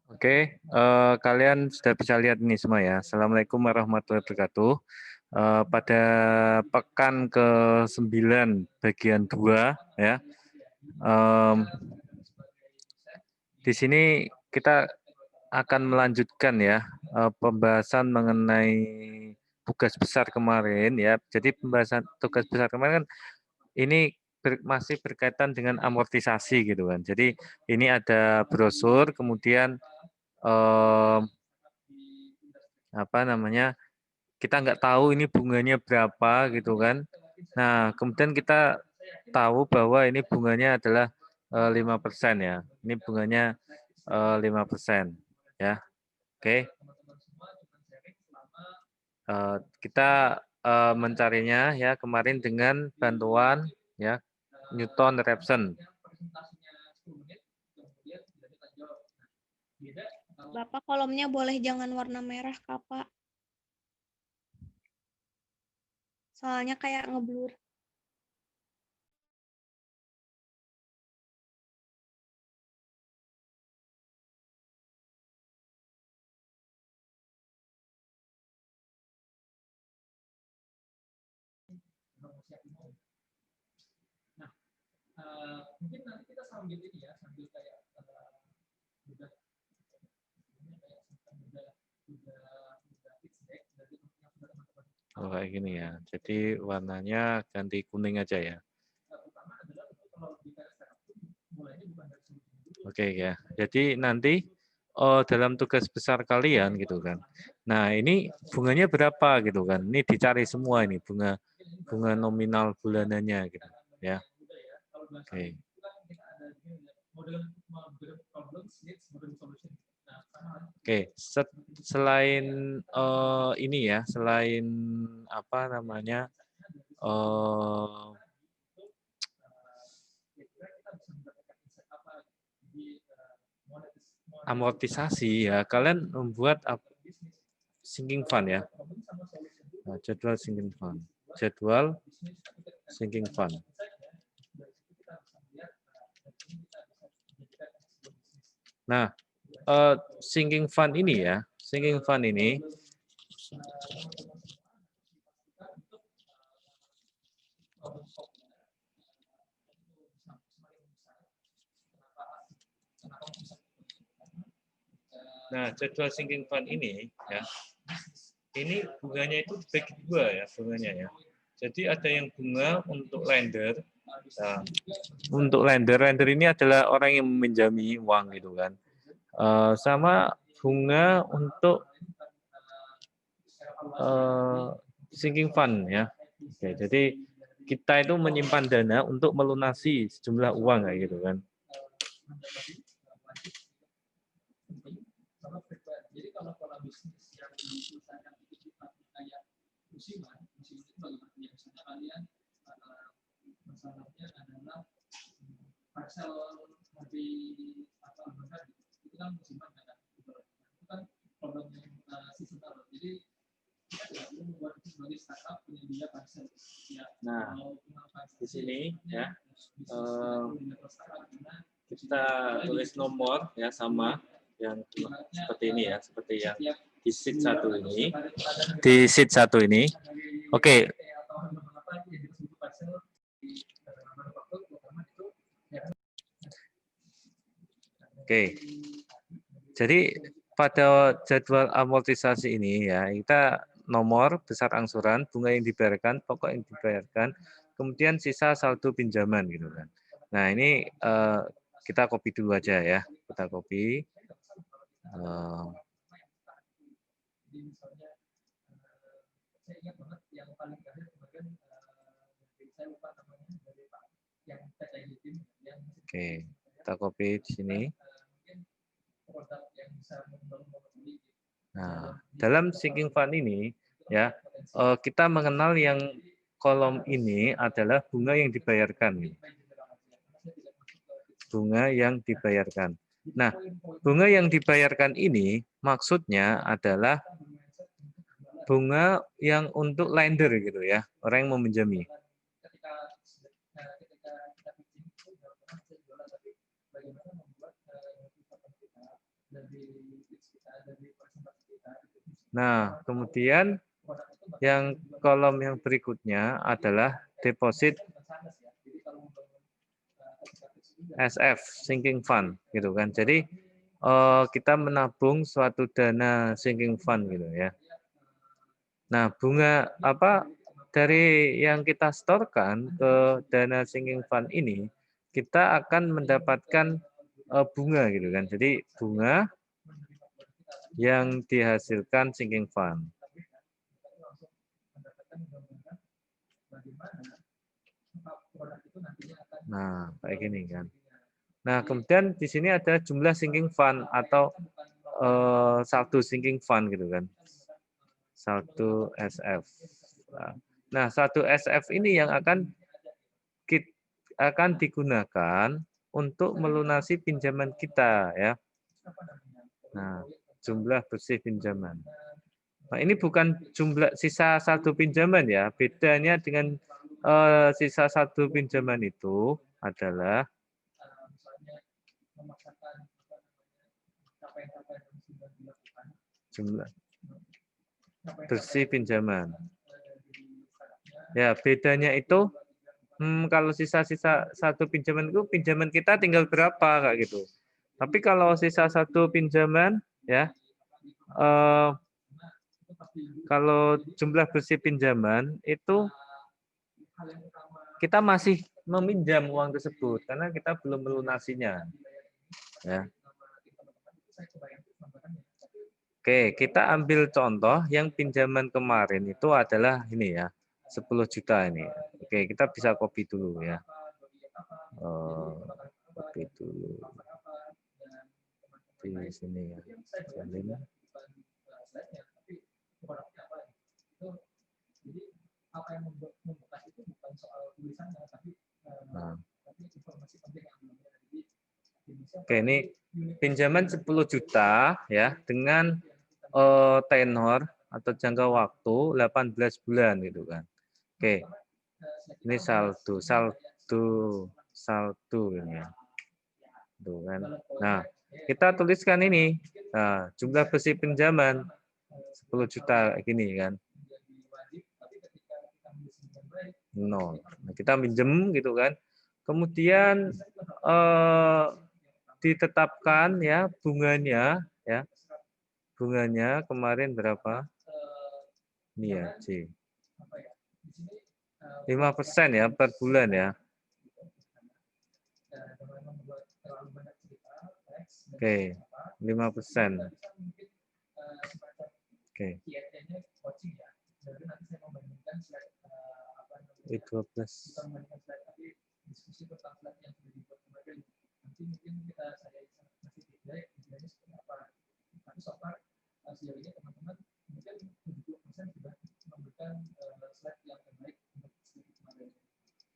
Oke, kalian sudah bisa lihat ini semua ya. Assalamualaikum warahmatullahi wabarakatuh. Pada pekan ke-9 bagian 2 ya. Di sini kita akan melanjutkan ya pembahasan mengenai tugas besar kemarin ya. Jadi pembahasan tugas besar kemarin kan ini masih berkaitan dengan amortisasi gitu kan. Jadi ini ada brosur, kemudian apa namanya, kita nggak tahu ini bunganya berapa gitu kan. Nah, kemudian kita tahu bahwa ini bunganya adalah 5% ya. Ini bunganya 5% ya. Oke. Kita mencarinya ya kemarin dengan bantuan ya Newton Raphson. Bapak kolomnya boleh jangan warna merah, Kak, Pak. Soalnya kayak ngeblur. Mungkin nanti kita sambil ini ya, sambil kayak udah Oh, kayak gini ya. Jadi warnanya ganti kuning aja ya. Oke ya. Jadi nanti dalam tugas besar kalian gitu kan. Nah, ini bunganya berapa gitu kan. Ini dicari semua ini bunga nominal bulanannya gitu ya. Oke. Oke, selain ini ya, selain apa namanya amortisasi ya, kalian membuat sinking fund ya. Nah, jadwal sinking fund. Jadwal sinking fund. Nah, sinking fund ini ya, sinking fund ini nah, jadwal sinking fund ini ya, ini bunganya itu dibagi dua ya bunganya ya. Jadi ada yang bunga untuk lender. Nah, untuk lender ini adalah orang yang meminjami uang gitu kan. Sama bunga untuk sinking fund ya. Oke, jadi kita itu menyimpan dana untuk melunasi sejumlah uang kayak gitu kan. Jadi kalau pola bisnis yang diusahakan itu kayak musiman itu bagaimana? Misalnya kalian masalahnya adalah parcel dari apa itu kan musiman kan? Itu kan problemnya seasonal. Jadi kita tidak perlu membuat itu sebagai startup penyedia parcel. Ya, nah, di sini ya kita tulis nomor ya sama yang seperti ini ya, seperti yang di sheet 1 ini. Di sheet 1 ini. Oke. Oke. Jadi pada jadwal amortisasi ini ya, kita nomor, besar angsuran, bunga yang dibayarkan, pokok yang dibayarkan, kemudian sisa saldo pinjaman gitu kan. Nah, ini kita copy dulu aja ya. Kita copy. Oke, kita copy di sini. Nah, dalam sinking fund ini ya, kita mengenal yang kolom ini adalah bunga yang dibayarkan. Bunga yang dibayarkan. Nah, bunga yang dibayarkan ini maksudnya adalah bunga yang untuk lender gitu ya, orang yang meminjami. Nah, kemudian yang kolom yang berikutnya adalah deposit SF, sinking fund, gitu kan. Jadi kita menabung suatu dana sinking fund, gitu ya. Nah, bunga apa dari yang kita setorkan ke dana sinking fund ini, kita akan mendapatkan bunga, gitu kan. Jadi bunga yang dihasilkan sinking fund. Nah, kayak gini kan. Nah, kemudian di sini ada jumlah sinking fund atau saldo sinking fund, gitu kan. Saldo SF. Nah, saldo SF ini yang akan digunakan untuk melunasi pinjaman kita, ya. Nah, jumlah bersih pinjaman. Nah, ini bukan jumlah sisa saldo pinjaman, ya. Bedanya dengan sisa saldo pinjaman itu adalah jumlah bersih pinjaman. Ya, bedanya itu kalau sisa-sisa satu pinjaman itu pinjaman kita tinggal berapa kayak gitu. Tapi kalau sisa satu pinjaman, ya, kalau jumlah bersih pinjaman itu kita masih meminjam uang tersebut karena kita belum melunasinya. Ya. Oke, kita ambil contoh yang pinjaman kemarin itu adalah ini ya, 10 juta ini. Oke, kita bisa copy dulu ya. Copy dulu. Di sini ya. Salin. Nah. Oke, ini pinjaman 10 juta ya dengan tenor atau jangka waktu 18 bulan gitu kan. Oke. Ini saldo ini ya. Tuh kan. Nah, kita tuliskan ini. Nah, jumlah bersih pinjaman 10 juta gini kan. 0. Nah, kita minjem gitu kan. Kemudian ditetapkan ya bunganya ya. Bunganya kemarin berapa? Ini ya, C. 5% ya per bulan ya. Oke, 5%. Oke. I12.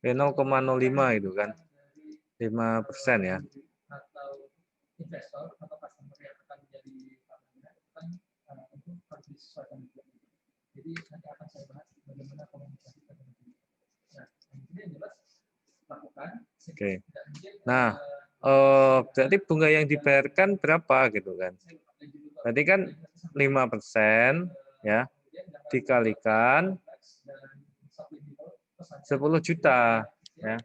Oke, 0,05 itu kan. 5% ya. Oke. Nah, berarti bunga yang dibayarkan berapa gitu kan? Berarti kan 5% ya dikalikan 10 juta ya.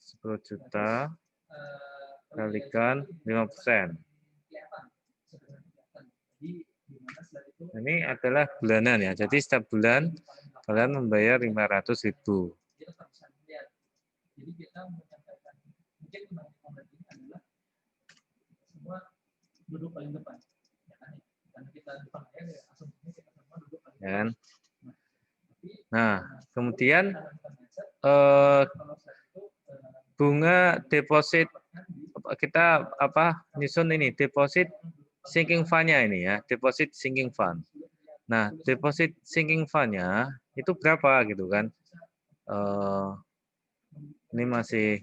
Sepuluh juta kalikan 5%. Ini adalah bulanan ya. Jadi setiap bulan kalian membayar 500.000. Ya. Nah, kemudian bunga deposit kita nyusun ini deposit sinking fund-nya ini ya, deposit sinking fund. Nah, deposit sinking fund-nya itu berapa gitu kan? Ini masih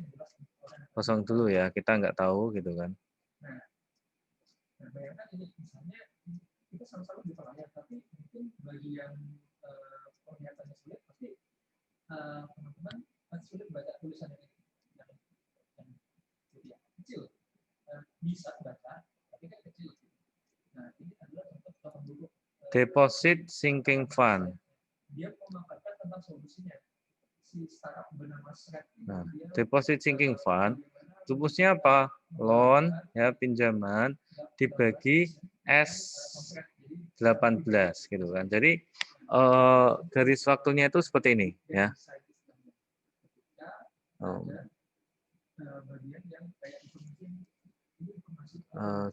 kosong dulu ya, kita nggak tahu gitu kan. Nah, bayangkan ini misalnya kita sama-sama bisa layar, tapi mungkin bagi yang penglihatannya sulit, pasti teman-teman masih sulit baca tulisan yang kecil. Bisa baca, tapi kan kecil. Nah, ini adalah contoh potongan buku. Deposit sinking fund. Dia memaparkan tentang solusinya. Si startup bernama Shred. Nah, deposit sinking fund rumusnya apa? Loan ya, pinjaman dibagi S18 gitu kan. Jadi garis waktunya itu seperti ini ya.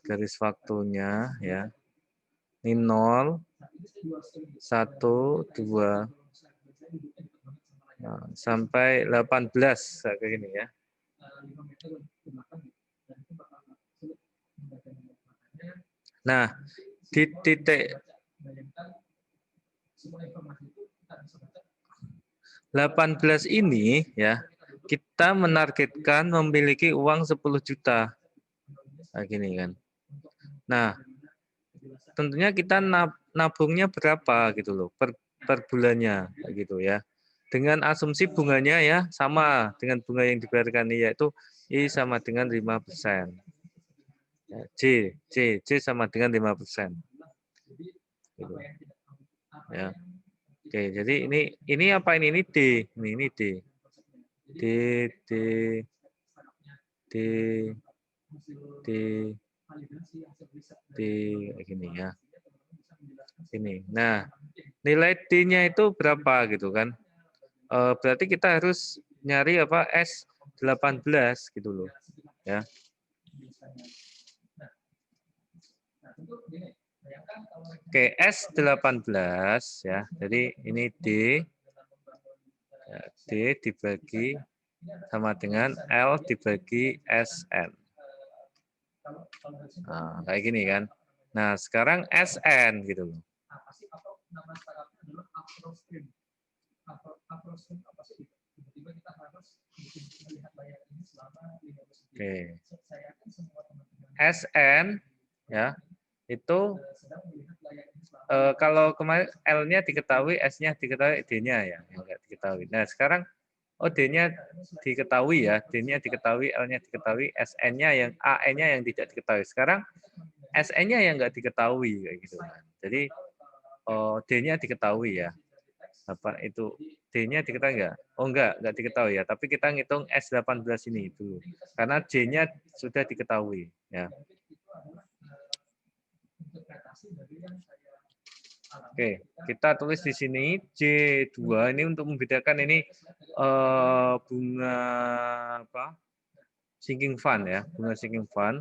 Garis waktunya ya. Ini 0, 1, 2, nah, sampai 18 kayak gini ya. Nah, di titik 18 ini ya, kita menargetkan memiliki uang 10 juta. Kayak gini kan. Nah, tentunya kita nabungnya berapa gitu loh per bulannya kayak gitu ya. Dengan asumsi bunganya ya sama dengan bunga yang dibayarkan yaitu I sama dengan 5%. Ya, C sama dengan 5%. Gitu. Ya. Oke, jadi ini apa ini? Ini D. Ini D. D D D D D kayak gini ya. Ini. Nah, nilai D-nya itu berapa gitu kan? Berarti kita harus nyari apa S18 gitu loh. Ya. Oke, S18 ya. Jadi ini D. Ya, D dibagi sama dengan L dibagi SN. Nah, kayak gini kan. Nah, sekarang SN gitu loh. Oke. SN ya. Itu kalau kemarin L-nya diketahui, S-nya diketahui, D-nya ya yang enggak diketahui. Nah, sekarang D-nya diketahui ya, D-nya diketahui, L-nya diketahui, SN-nya yang AN-nya yang tidak diketahui. Sekarang SN-nya yang enggak diketahui kayak gitu kan. Jadi D-nya diketahui ya. Apa itu D-nya diketahui enggak? Oh enggak diketahui ya, tapi kita ngitung S18 ini dulu. Karena J-nya sudah diketahui ya. Oke, kita tulis di sini J2 ini untuk membedakan ini bunga apa? Sinking fund ya, bunga sinking fund.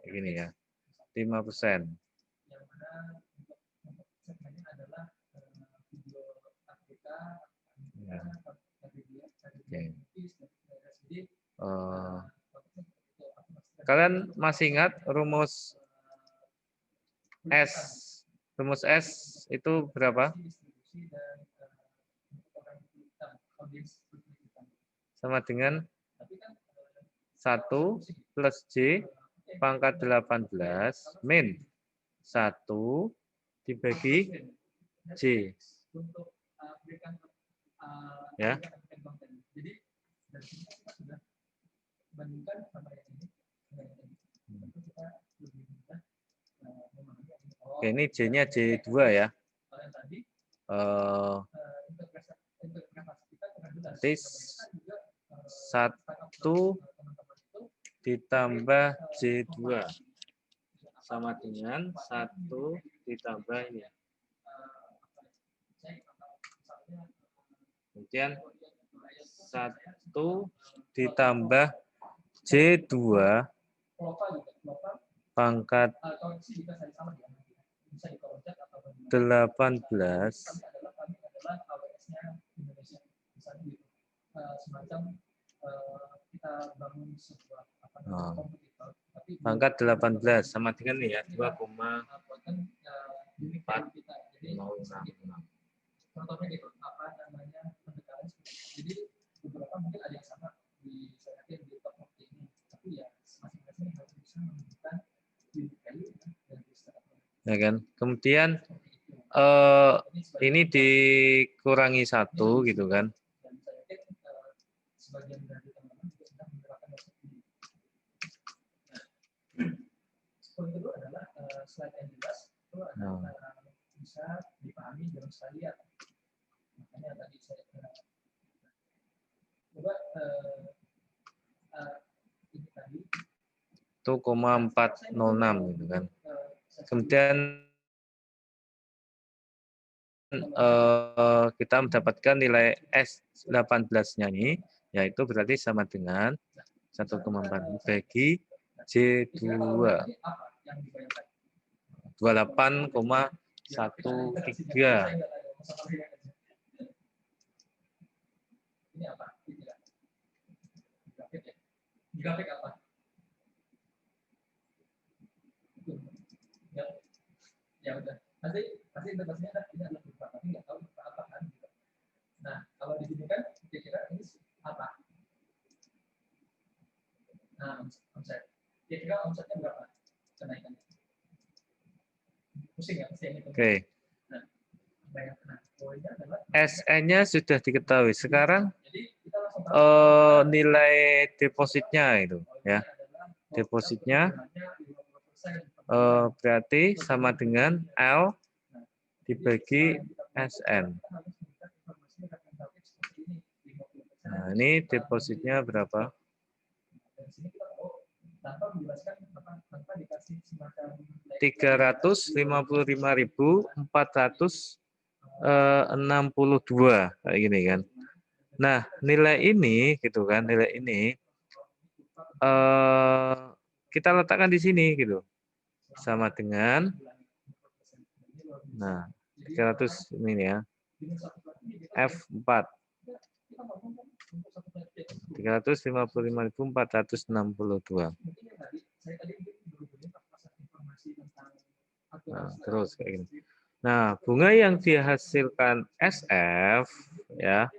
Begini ya. 5%. Ya. Oke. Kalian masih ingat rumus S itu berapa? Sama dengan 1 plus J pangkat 18 min 1 dibagi J. Ya. Oke, ini J-nya J2 ya. Nanti 1 ditambah J2 sama dengan 1 ditambah ini. Kemudian 1 ditambah J2 pangkat 18 pangkat 18 sama dengan nih ya 2,406. Contohnya gitu, apa namanya pendekatan. Jadi beberapa mungkin ada yang sama, ya kan? Kemudian ini dikurangi 1 gitu kan. Poin kedua adalah slide yang jelas itu adalah bisa dipahami dalam sekalian. Makanya tadi saya coba ini tadi 1,406 gitu kan. Kemudian kita mendapatkan nilai S18-nya ini, yaitu berarti sama dengan 1,4 bagi J2. 28,13. ini apa? Grafik apa? Ya udah. Pasti interpretasinya kan ini adalah berupa, tapi nggak tahu berupa apa kan. Nah, kalau di sini kan kira-kira ini apa? Nah, omset. Kira-kira omsetnya berapa kenaikannya? Pusing ya, pasti yang itu. Oke. Nah, bayangkan. Poinnya adalah SN-nya sudah diketahui. Sekarang nilai depositnya itu ya. Depositnya berarti sama dengan L dibagi SN. Nah, ini depositnya berapa? 355.462 kayak gini kan. Nah, nilai ini gitu kan, nilai ini kita letakkan di sini gitu. Sama dengan nah, 300 ini ya. F4. 355.462. Nah, terus kayak gini. Nah, bunga yang dihasilkan SF ya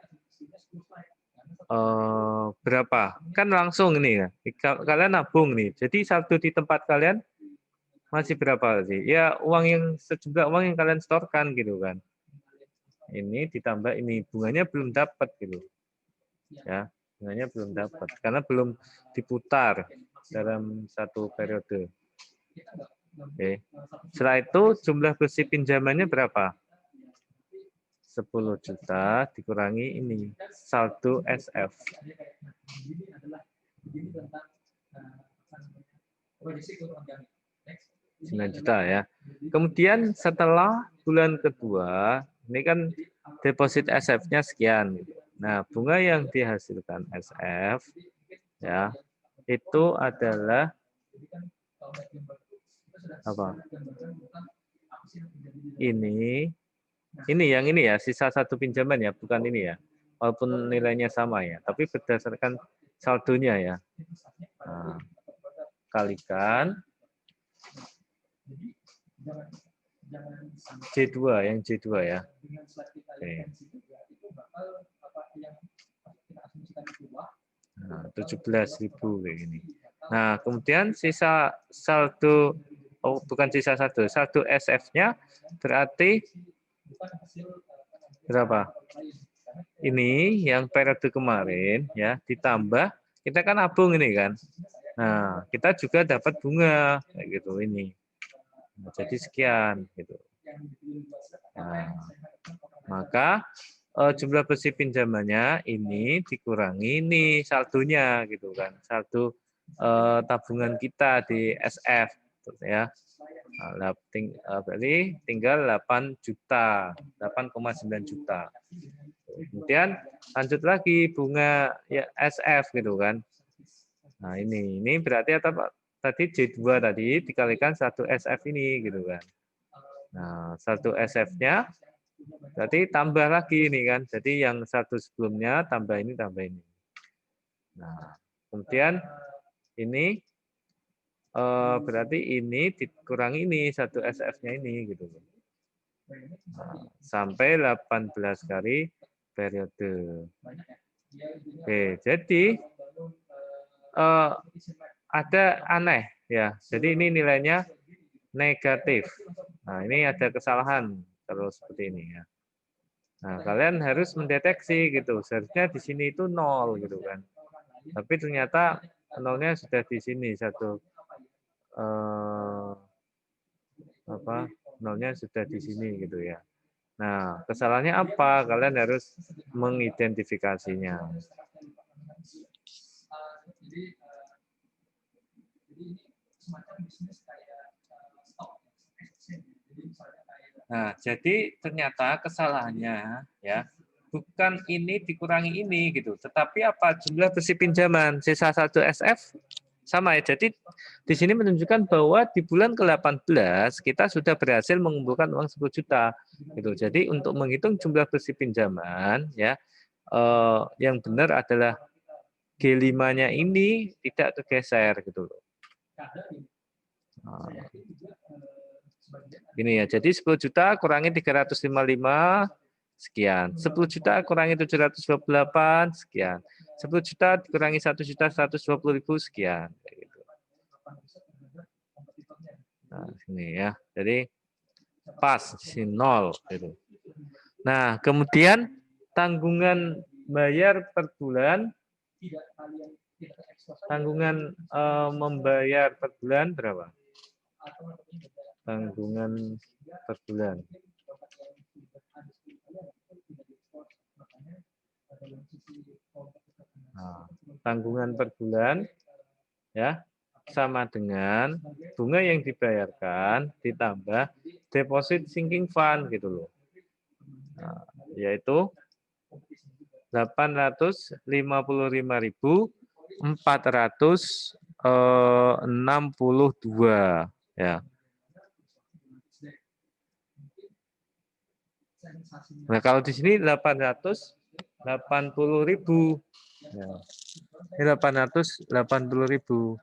berapa? Kan langsung ini ya. Kalian nabung nih. Jadi saldo di tempat kalian masih berapa sih? Ya uang yang sejumlah uang yang kalian setorkan gitu kan. Ini ditambah ini bunganya belum dapat gitu. Ya, bunganya belum dapat karena belum diputar dalam satu periode. Oke. Setelah itu jumlah bersih pinjamannya berapa? 10 juta dikurangi ini saldo SF. 9 juta ya. Kemudian setelah bulan kedua, ini kan deposit SF-nya sekian. Nah, bunga yang dihasilkan SF ya itu adalah apa? Ini yang ini ya, sisa satu pinjaman ya, bukan ini ya. Walaupun nilainya sama ya, tapi berdasarkan saldonya ya. Nah, kalikan J2, yang J2 ya. Oke. Nah, 17.000 kayak gini. Nah, kemudian sisa saldo, oh bukan sisa saldo SF-nya berarti berapa? Ini yang periode kemarin ya ditambah kita kan nabung ini kan. Nah, kita juga dapat bunga kayak gitu ini. Nah, jadi sekian gitu. Nah, maka jumlah bersih pinjamannya ini dikurangi ini saldonya gitu kan. Saldo tabungan kita di SF ya. Nah, berarti tinggal 8 juta, 8,9 juta. Kemudian lanjut lagi bunga ya SF gitu kan. Nah, ini berarti apa? Tadi J2 tadi dikalikan 1 SF ini gitu kan. Nah, 1 SF-nya berarti tambah lagi ini kan. Jadi yang satu sebelumnya tambah ini. Nah, kemudian ini berarti ini dikurangi ini 1 SF-nya ini gitu. Nah, sampai 18 kali periode. Oke, jadi ada aneh ya. Jadi ini nilainya negatif. Nah, ini ada kesalahan terus seperti ini ya. Nah, kalian harus mendeteksi gitu. Seharusnya di sini itu 0 gitu kan. Tapi ternyata nolnya sudah di sini satu apa nolnya sudah di sini gitu ya. Nah, kesalahannya apa? Kalian harus mengidentifikasinya. Nah, jadi ternyata kesalahannya ya bukan ini dikurangi ini gitu, tetapi apa jumlah bersih pinjaman sisa 1 SF sama ya. Jadi di sini menunjukkan bahwa di bulan ke-18 kita sudah berhasil mengumpulkan uang 10 juta gitu. Jadi untuk menghitung jumlah bersih pinjaman ya yang benar adalah G5-nya ini tidak tergeser gitu loh. Nah, gini ya, jadi 10 juta kurangi 355 sekian. 10 juta kurangi 728 sekian. 10 juta dikurangi 1.120.000 sekian. Gitu. Nah, sini ya. Jadi pas di 0 gitu. Nah, kemudian tanggungan bayar per bulan, tanggungan membayar per bulan berapa? Tanggungan per bulan. Nah, tanggungan per bulan ya sama dengan bunga yang dibayarkan ditambah deposit sinking fund gitu loh. Nah, yaitu 855.462 ya. Nah, kalau di sini 880.000 ya. Ini 880.000.